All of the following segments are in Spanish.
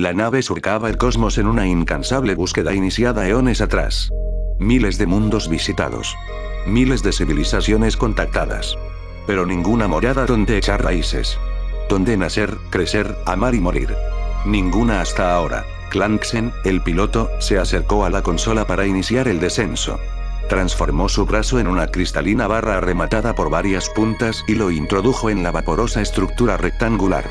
La nave surcaba el cosmos en una incansable búsqueda iniciada eones atrás. Miles de mundos visitados. Miles de civilizaciones contactadas. Pero ninguna morada donde echar raíces. Donde nacer, crecer, amar y morir. Ninguna hasta ahora. Clanksen, el piloto, se acercó a la consola para iniciar el descenso. Transformó su brazo en una cristalina barra rematada por varias puntas y lo introdujo en la vaporosa estructura rectangular.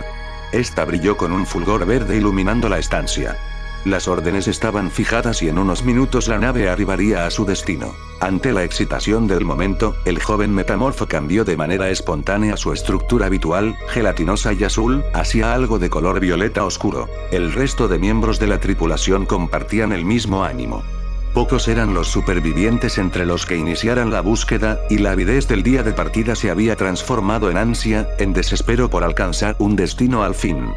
Esta brilló con un fulgor verde iluminando la estancia. Las órdenes estaban fijadas y en unos minutos la nave arribaría a su destino. Ante la excitación del momento, el joven metamorfo cambió de manera espontánea su estructura habitual, gelatinosa y azul, hacia algo de color violeta oscuro. El resto de miembros de la tripulación compartían el mismo ánimo. Pocos eran los supervivientes entre los que iniciaran la búsqueda, y la avidez del día de partida se había transformado en ansia, en desespero por alcanzar un destino al fin.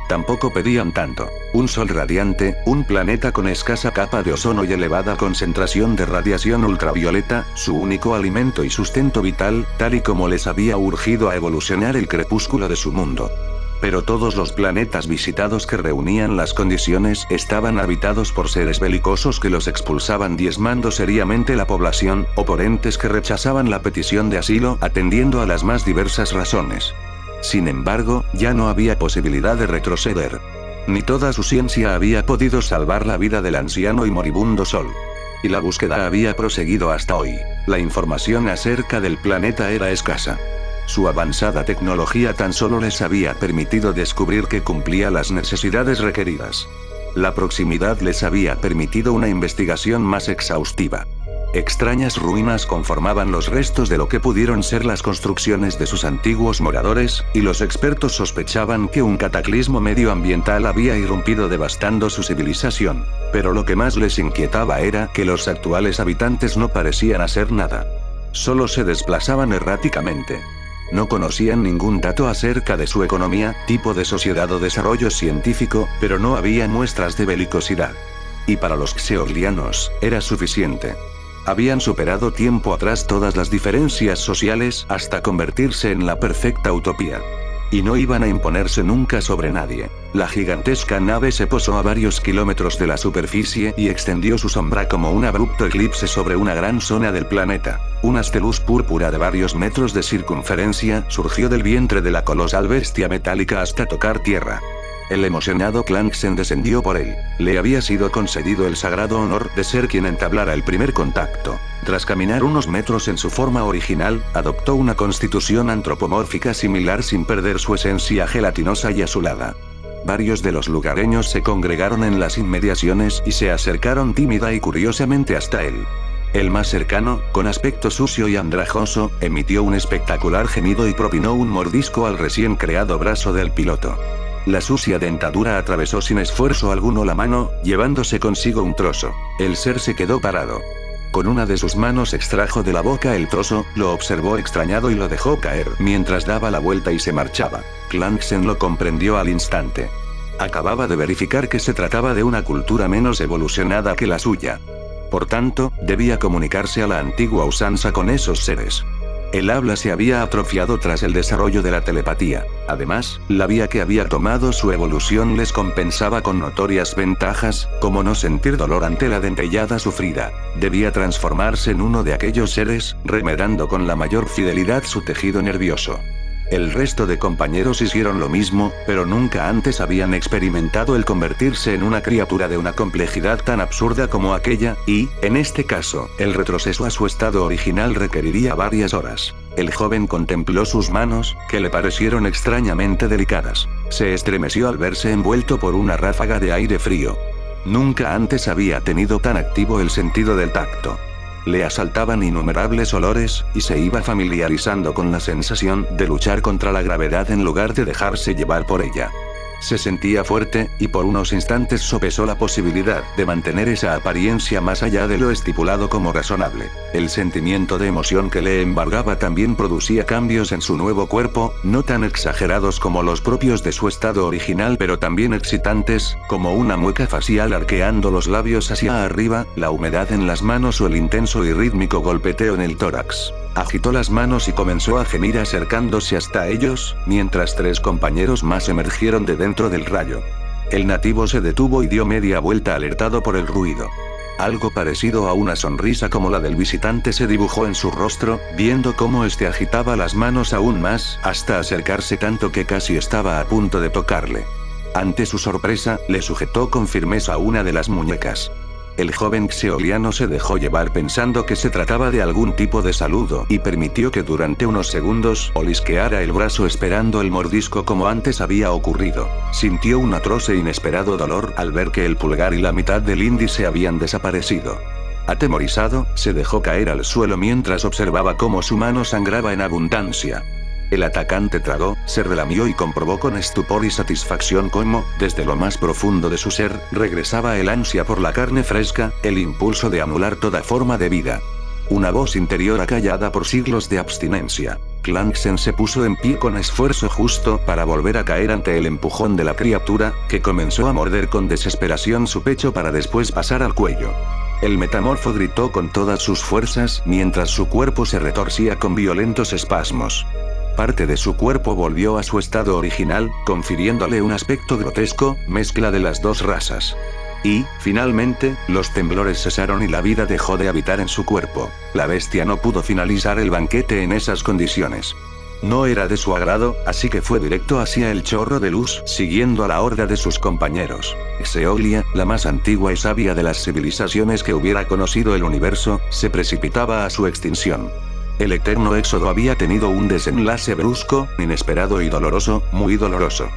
Tampoco pedían tanto. Un sol radiante, un planeta con escasa capa de ozono y elevada concentración de radiación ultravioleta, su único alimento y sustento vital, tal y como les había urgido a evolucionar el crepúsculo de su mundo. Pero todos los planetas visitados que reunían las condiciones estaban habitados por seres belicosos que los expulsaban diezmando seriamente la población, o por entes que rechazaban la petición de asilo atendiendo a las más diversas razones. Sin embargo, ya no había posibilidad de retroceder. Ni toda su ciencia había podido salvar la vida del anciano y moribundo Sol. Y la búsqueda había proseguido hasta hoy. La información acerca del planeta era escasa. Su avanzada tecnología tan solo les había permitido descubrir que cumplía las necesidades requeridas. La proximidad les había permitido una investigación más exhaustiva. Extrañas ruinas conformaban los restos de lo que pudieron ser las construcciones de sus antiguos moradores, y los expertos sospechaban que un cataclismo medioambiental había irrumpido devastando su civilización. Pero lo que más les inquietaba era que los actuales habitantes no parecían hacer nada. Solo se desplazaban erráticamente. No conocían ningún dato acerca de su economía, tipo de sociedad o desarrollo científico, pero no había muestras de belicosidad. Y para los xeoglianos, era suficiente. Habían superado tiempo atrás todas las diferencias sociales hasta convertirse en la perfecta utopía. Y no iban a imponerse nunca sobre nadie. La gigantesca nave se posó a varios kilómetros de la superficie y extendió su sombra como un abrupto eclipse sobre una gran zona del planeta. Un haz de luz púrpura de varios metros de circunferencia surgió del vientre de la colosal bestia metálica hasta tocar tierra. El emocionado Clanksen descendió por él. Le había sido concedido el sagrado honor de ser quien entablara el primer contacto. Tras caminar unos metros en su forma original, adoptó una constitución antropomórfica similar sin perder su esencia gelatinosa y azulada. Varios de los lugareños se congregaron en las inmediaciones y se acercaron tímida y curiosamente hasta él. El más cercano, con aspecto sucio y andrajoso, emitió un espectacular gemido y propinó un mordisco al recién creado brazo del piloto. La sucia dentadura atravesó sin esfuerzo alguno la mano, llevándose consigo un trozo. El ser se quedó parado. Con una de sus manos extrajo de la boca el trozo, lo observó extrañado y lo dejó caer mientras daba la vuelta y se marchaba. Clanksen lo comprendió al instante. Acababa de verificar que se trataba de una cultura menos evolucionada que la suya. Por tanto, debía comunicarse a la antigua usanza con esos seres. El habla se había atrofiado tras el desarrollo de la telepatía. Además, la vía que había tomado su evolución les compensaba con notorias ventajas, como no sentir dolor ante la dentellada sufrida. Debía transformarse en uno de aquellos seres, remedando con la mayor fidelidad su tejido nervioso. El resto de compañeros hicieron lo mismo, pero nunca antes habían experimentado el convertirse en una criatura de una complejidad tan absurda como aquella, y, en este caso, el retroceso a su estado original requeriría varias horas. El joven contempló sus manos, que le parecieron extrañamente delicadas. Se estremeció al verse envuelto por una ráfaga de aire frío. Nunca antes había tenido tan activo el sentido del tacto. Le asaltaban innumerables olores, y se iba familiarizando con la sensación de luchar contra la gravedad en lugar de dejarse llevar por ella. Se sentía fuerte, y por unos instantes sopesó la posibilidad de mantener esa apariencia más allá de lo estipulado como razonable. El sentimiento de emoción que le embargaba también producía cambios en su nuevo cuerpo, no tan exagerados como los propios de su estado original pero también excitantes, como una mueca facial arqueando los labios hacia arriba, la humedad en las manos o el intenso y rítmico golpeteo en el tórax. Agitó las manos y comenzó a gemir acercándose hasta ellos, mientras tres compañeros más emergieron de dentro del rayo. El nativo se detuvo y dio media vuelta alertado por el ruido. Algo parecido a una sonrisa como la del visitante se dibujó en su rostro, viendo cómo este agitaba las manos aún más, hasta acercarse tanto que casi estaba a punto de tocarle. Ante su sorpresa, le sujetó con firmeza una de las muñecas. El joven xeoliano se dejó llevar pensando que se trataba de algún tipo de saludo y permitió que durante unos segundos olisqueara el brazo esperando el mordisco como antes había ocurrido. Sintió un atroz e inesperado dolor al ver que el pulgar y la mitad del índice habían desaparecido. Atemorizado, se dejó caer al suelo mientras observaba cómo su mano sangraba en abundancia. El atacante tragó, se relamió y comprobó con estupor y satisfacción cómo, desde lo más profundo de su ser, regresaba el ansia por la carne fresca, el impulso de anular toda forma de vida. Una voz interior acallada por siglos de abstinencia. Clanksen se puso en pie con esfuerzo justo para volver a caer ante el empujón de la criatura, que comenzó a morder con desesperación su pecho para después pasar al cuello. El metamorfo gritó con todas sus fuerzas mientras su cuerpo se retorcía con violentos espasmos. Parte de su cuerpo volvió a su estado original, confiriéndole un aspecto grotesco, mezcla de las dos razas. Y, finalmente, los temblores cesaron y la vida dejó de habitar en su cuerpo. La bestia no pudo finalizar el banquete en esas condiciones. No era de su agrado, así que fue directo hacia el chorro de luz, siguiendo a la horda de sus compañeros. Xeolia, la más antigua y sabia de las civilizaciones que hubiera conocido el universo, se precipitaba a su extinción. El eterno éxodo había tenido un desenlace brusco, inesperado y doloroso, muy doloroso.